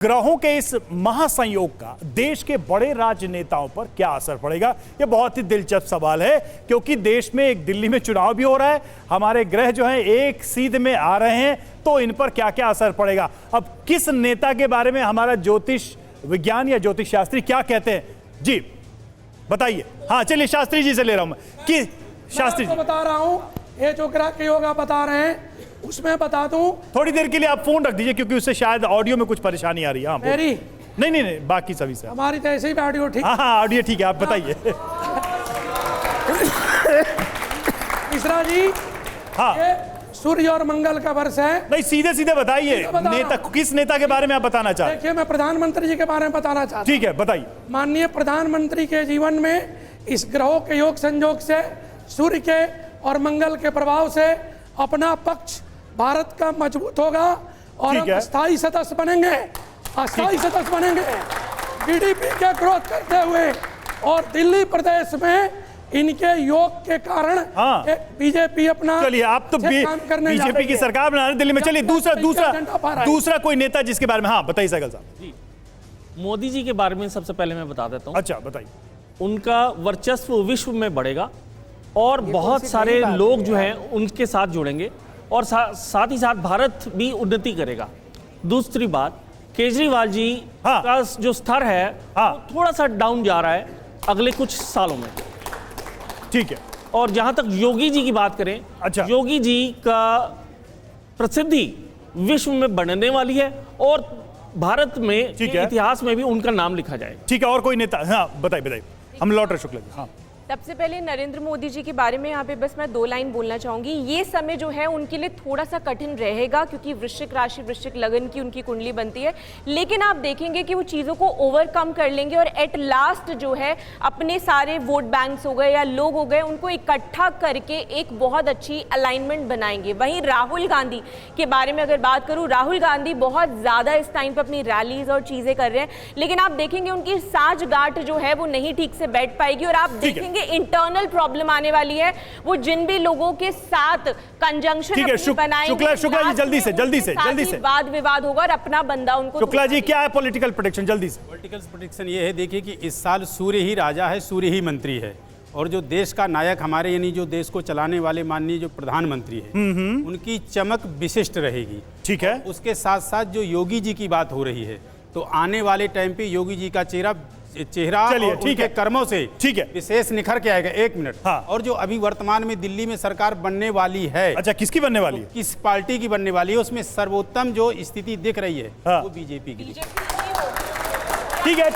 ग्रहों के इस महासंयोग का देश के बड़े राजनेताओं पर क्या असर पड़ेगा, यह बहुत ही दिलचस्प सवाल है। क्योंकि देश में एक दिल्ली में चुनाव भी हो रहा है, हमारे ग्रह जो हैं एक सीध में आ रहे हैं, तो इन पर क्या क्या असर पड़ेगा। अब किस नेता के बारे में हमारा ज्योतिष विज्ञान या ज्योतिष शास्त्री क्या कहते हैं, जी बताइए। हाँ चलिए शास्त्री जी से ले रहा हूं मैं कि शास्त्री जी बता रहा हूं, ये जो ग्रह के योग बता रहे हैं उसमें बता दूं। थोड़ी देर के लिए आप फोन रख दीजिए क्योंकि उससे शायद ऑडियो में कुछ परेशानी आ रही है। हाँ मेरी नहीं बाकी सभी से हमारी तो ऐसे ही ऑडियो ठीक। हाँ ऑडियो ठीक है, आप बताइए। मिश्रा जी, हाँ ये सूर्य और मंगल का वर्ष है। नहीं सीधे सीधे बताइए, नेता किस नेता के बारे में आप बताना चाहते हैं? देखिए मैं प्रधानमंत्री जी के बारे में बताना चाहता हूं। ठीक है बताइए। माननीय प्रधानमंत्री के जीवन में इस ग्रहों के योग संयोग से, सूर्य के और मंगल के प्रभाव से अपना पक्ष भारत का मजबूत होगा और हम अस्थायी सदस्य बनेंगे, अस्थायी सदस्य बनेंगे जीडीपी के ग्रोथ करते हुए। और दिल्ली प्रदेश में इनके योग के कारण बीजेपी अपना, चलिए आप तो बीजेपी की सरकार बना रहे दिल्ली में। चलिए दूसरा कोई नेता जिसके बारे में, हाँ बताइए सहगल साहब जी। मोदी जी के बारे में सबसे पहले मैं बता देता हूँ। अच्छा बताइए। उनका वर्चस्व विश्व में बढ़ेगा और बहुत सारे लोग जो हैं उनके साथ जुड़ेंगे और साथ ही साथ भारत भी उन्नति करेगा। दूसरी बात, केजरीवाल जी का जो स्तर है वो थोड़ा सा डाउन जा रहा है अगले कुछ सालों में। ठीक है। और जहां तक योगी जी की बात करें, अच्छा, योगी जी का प्रसिद्धि विश्व में बढ़ने वाली है और भारत में इतिहास में भी उनका नाम लिखा जाए। ठीक है। और कोई नेता? हाँ बताइए। हम लौट रहे शुक्ला जी। हाँ सबसे पहले नरेंद्र मोदी जी के बारे में यहाँ पे बस मैं 2 लाइन बोलना चाहूँगी। ये समय जो है उनके लिए थोड़ा सा कठिन रहेगा क्योंकि वृश्चिक राशि, वृश्चिक लगन की उनकी कुंडली बनती है, लेकिन आप देखेंगे कि वो चीज़ों को ओवरकम कर लेंगे और एट लास्ट जो है अपने सारे वोट बैंक्स हो गए या लोग हो गए उनको इकट्ठा करके एक बहुत अच्छी अलाइनमेंट बनाएंगे। वहीं राहुल गांधी के बारे में अगर बात करूँ, राहुल गांधी बहुत ज़्यादा इस टाइम पर अपनी रैलीज और चीज़ें कर रहे हैं, लेकिन आप देखेंगे उनकी साँठगांठ जो है वो नहीं ठीक से बैठ पाएगी और आप देखेंगे इंटरनल प्रॉब्लम आने वाली है। वो जिन भी लोगों के साथ कंजंक्शन बनाएंगे, शुक्ला जी जल्दी से वाद विवाद होगा और अपना बंदा उनको। शुक्ला जी क्या है पॉलिटिकल प्रेडिक्शन? जल्दी से। पॉलिटिकल प्रेडिक्शन ये है, देखिए कि इस साल सूर्य ही राजा है, सूर्य ही मंत्री है और जो देश का नायक हमारे यानी जो देश को चलाने वाले माननीय जो प्रधानमंत्री है उनकी चमक विशिष्ट रहेगी। ठीक है। उसके साथ साथ जो योगी जी की बात हो रही है, तो आने वाले टाइम पे योगी जी का चेहरा और उनके कर्मों से विशेष निखर के आएगा। 1 मिनट। हाँ। और जो अभी वर्तमान में दिल्ली में सरकार बनने वाली है, अच्छा किसकी बनने वाली है? किस पार्टी की बनने वाली है, उसमें सर्वोत्तम जो स्थिति दिख रही है वो बीजेपी की। ठीक है।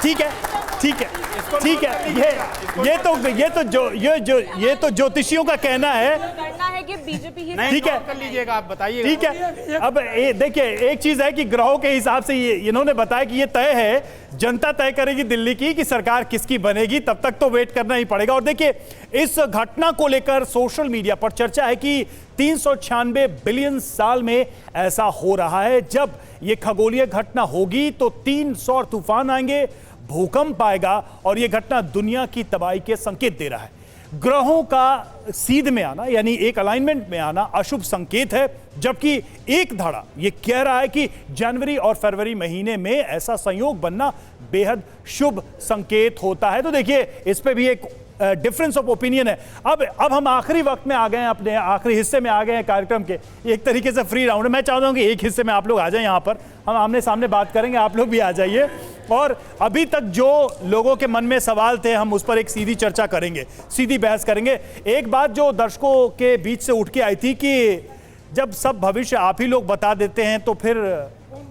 ये तो ज्योतिषियों का कहना है कि बीजेपी ही। ठीक है कर लीजिएगा, आप बताइए। ठीक है। अब देखिए एक चीज है कि ग्रहों के हिसाब से ये इन्होंने बताया कि ये तय है, जनता तय करेगी दिल्ली की कि सरकार किसकी बनेगी, तब तक तो वेट करना ही पड़ेगा। और देखिए इस घटना को लेकर सोशल मीडिया पर चर्चा है कि 396 बिलियन साल में ऐसा हो रहा है। जब ये खगोलीय घटना होगी तो 300 तूफान आएंगे, भूकंप आएगा और यह घटना दुनिया की तबाही के संकेत दे रहा है। ग्रहों का सीध में आना यानी एक अलाइनमेंट में आना अशुभ संकेत है, जबकि एक धाड़ा यह कह रहा है कि जनवरी और फरवरी महीने में ऐसा संयोग बनना बेहद शुभ संकेत होता है। तो देखिए इस पे भी एक डिफरेंस ऑफ ओपिनियन है। अब हम आखिरी वक्त में आ गए हैं, अपने आखिरी हिस्से में आ गए हैं कार्यक्रम के। एक तरीके से फ्री राउंड है। मैं चाहता हूं कि एक हिस्से में आप लोग आ जाएं, यहां पर हम आमने सामने बात करेंगे, आप लोग भी आ जाइए और अभी तक जो लोगों के मन में सवाल थे हम उस पर एक सीधी चर्चा करेंगे, सीधी बहस करेंगे। एक बात जो दर्शकों के बीच से उठ के आई थी कि जब सब भविष्य आप ही लोग बता देते हैं तो फिर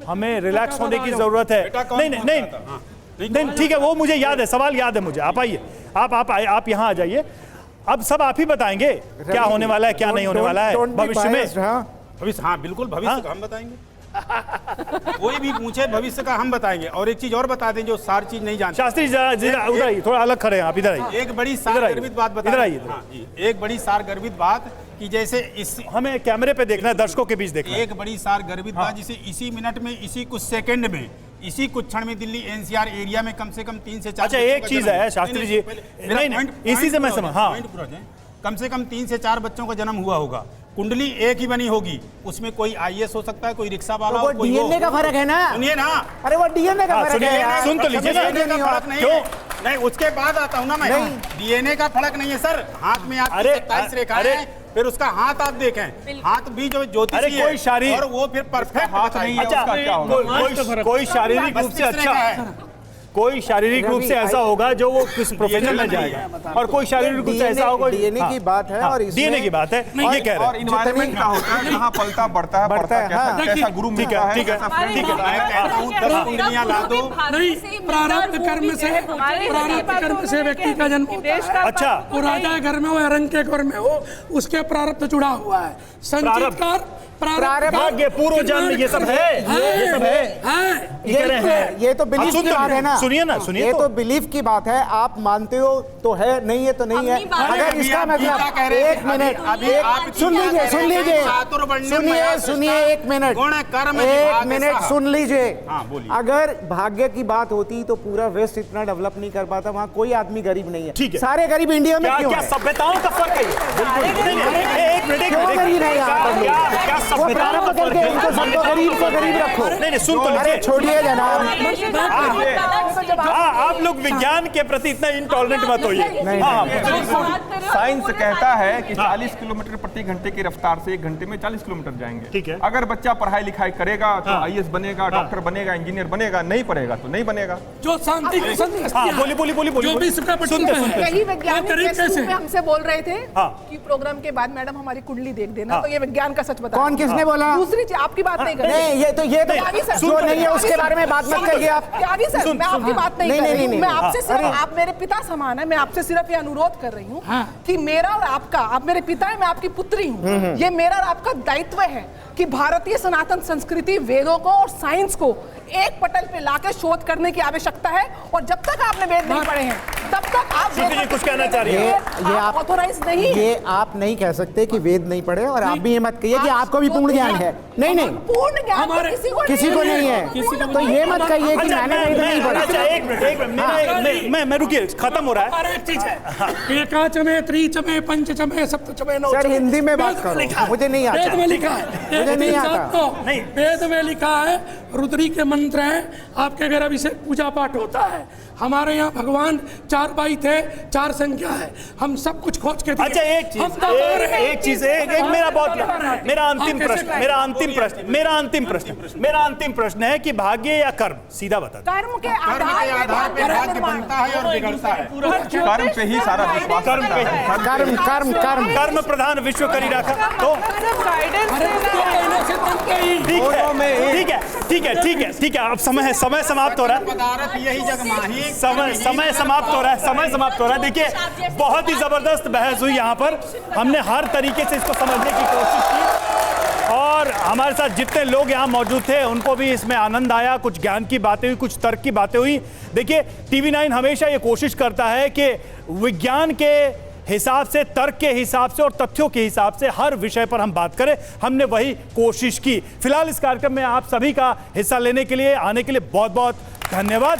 हमें रिलैक्स होने की जरूरत है। नहीं ठीक है, वो मुझे याद है, सवाल याद है मुझे। आप आइए, आप यहाँ आ जाइए। अब सब आप ही बताएंगे क्या होने वाला है, क्या नहीं होने वाला है भविष्य में। भविष्य, हाँ बिल्कुल, भविष्य का हम बताएंगे। कोई भी पूछे भविष्य का हम बताएंगे। और एक चीज और बता दें जो सारी चीज नहीं जानते। शास्त्री उधर आइए, थोड़ा अलग खड़े हैं आप, इधर आइए। एक बड़ी सारगर्भित बात बता रही, एक बड़ी सारगर्भित बात कि जैसे इस हमें कैमरे पे देखना है, दर्शकों के बीच देखना है। एक बड़ी सारगर्भित बात जिसे इसी मिनट में, इसी कुछ सेकंड में, इसी कुछ क्षण में दिल्ली एनसीआर एरिया में कम से कम 3 से 4। अच्छा एक चीज है शास्त्री जी, नहीं इसी से मैं समझ, हाँ कम से कम 3 से 4 बच्चों का जन्म हुआ होगा। कुंडली एक ही बनी होगी, उसमें कोई आईएएस हो सकता है, कोई रिक्शा वाला तो हो, कोई डीएनए का फर्क है ना। सुनिए ना, अरे वो डीएनए का फर्क है यार। सुन तो लीजिए ना। डीएनए का फर्क नहीं है। नहीं, उसके बाद आता हूँ ना मैं। डीएनए का फर्क नहीं है सर। हाथ में आपकी 27 रेखाएं हैं, फिर उसका हाथ आप देखें, हाथ भी जो ज्योतिषी है, कोई शारीरिक और वो फिर परफेक्ट हाथ नहीं है। अच्छा, कोई शारीरिक रूप से अच्छा है, कोई शारीरिक रूप से ऐसा होगा जो वो किस प्रोफेशन में जाएगा, और कोई शारीरिक रूप से ऐसा होगा। डीएनए की बात है, और डीएनए की बात है, ये कह रहे और इन्वायरमेंट का होता है, जहाँ पलता बढ़ता है, कैसा गुरु मिलता है, ठीक है, ठीक है। मैं कहता हूँ 10 कुंडलियाँ ला दो। नहीं, प्रारब्ध कर्म से व्यक्ति का जन्म होता है। अच्छा, वो राजा के घर में हो या रंग के घर में हो, उसके प्रारब्ध जुड़ा हुआ है। संचित कर भाग्य, पूर्व जन्म, ये सब है, ये सब है। ये तो बिलीफ की बात है ना। सुनिए ना, सुनिए। ये तो बिलीफ की बात है, आप मानते हो तो है, नहीं है तो नहीं है। अगर इसका मतलब, एक मिनट, सुन लीजिए, सुन लीजिए, सुनिए, सुनिए, एक मिनट, एक मिनट सुन लीजिए। अगर भाग्य की बात होती तो पूरा वेस्ट इतना डेवलप नहीं कर पाता, वहाँ कोई आदमी गरीब नहीं है। ठीक है, सारे गरीब इंडिया में क्यों क्या है? सभ्यताओं का फर्क है? क्यों गरीब है यहाँ पर लोग? वो प्रारंभ करके इनको सबको गरीब से गरीब रखो। नहीं, सुन तो लीजिए। छोड़िए जनाब, आप लोग विज्ञान के प्रति इतना इंटॉलरेंट मत होइए। साइंस कहता है कि 40 किलोमीटर प्रति घंटे की रफ्तार से 1 घंटे में 40 किलोमीटर जाएंगे। ठीक है। अगर बच्चा पढ़ाई लिखाई करेगा तो आईएएस बनेगा, डॉक्टर बनेगा, इंजीनियर बनेगा, नहीं पढ़ेगा तो नहीं बनेगा। जो शांति बोली जो भी सुखा पट्टी यही वैज्ञानिक हमसे बोल रहे थे कि प्रोग्राम के बाद मैडम हमारी कुंडली देख देना, तो ये विज्ञान का सच बता। कौन किसने बोला? दूसरी चीज, आपकी बात नहीं कर रही। नहीं, ये तो जो नहीं है उसके बारे में बात मत करिए आप। त्यागी सर, मैं आपकी बात नहीं कर रही हूँ। मैं आपसे सिर्फ, अरे आप मेरे पिता समान है, मैं आपसे सिर्फ ये अनुरोध कर रही हूँ कि मेरा और आपका, आप मेरे पिता है, मैं आपकी पुत्री हूँ, ये मेरा और आपका दायित्व है कि भारतीय सनातन संस्कृति, वेदों को और साइंस को एक पटल पे लाकर शोध करने की आवश्यकता है। और जब तक आपने वेद नहीं पढ़े हैं तब तक आप कुछ कहना चाह रही है? ये आप ऑथोराइज नहीं है। ये आप नहीं कह सकते कि वेद नहीं पढ़े, और आप भी ये मत कहिए कि आपको भी पूर्ण ज्ञान है। नहीं नहीं, पूर्ण ज्ञान तो किसी को नहीं है, तो ये मत कहिए कि मैंने वेद नहीं पढ़ा। एक मिनट, मैं रुकिए, खत्म हो रहा है। एक चीज है, एकाचमे, त्रिचमे, पंचचमे, सप्तचमे, नौ। सर हिंदी में बात करो, मुझे नहीं आता। वेद में लिखा है, मुझे नहीं आता। वेद में लिखा है, रुद्री के मंत्र हैं, आपके घर अभिषेक पूजा पाठ होता है। हमारे यहाँ भगवान 4 भाई थे, 4 संख्या है, हम सब कुछ खोज के दिए। अच्छा, एक चीज, मेरा अंतिम प्रश्न है कि भाग्य या कर्म, सीधा बता। कर्म के आधार पे भाग्य बनता है और बिगड़ता है। कर्म पे ही सारा विश्वास, कर्म प्रधान विश्व करी रखा। तो ठीक है, अब समय समाप्त हो रहा है। यही जगमाही समय समाप्त हो रहा है। देखिए, बहुत ही जबरदस्त बहस हुई यहाँ पर, हमने हर तरीके से इसको समझने की कोशिश की, और हमारे साथ जितने लोग यहाँ मौजूद थे उनको भी इसमें आनंद आया। कुछ ज्ञान की बातें हुई, कुछ तर्क की बातें हुई। देखिए, TV9 हमेशा ये कोशिश करता है कि विज्ञान के हिसाब से, तर्क के हिसाब से और तथ्यों के हिसाब से हर विषय पर हम बात करें। हमने वही कोशिश की। फिलहाल इस कार्यक्रम में आप सभी का हिस्सा लेने के लिए, आने के लिए बहुत बहुत धन्यवाद।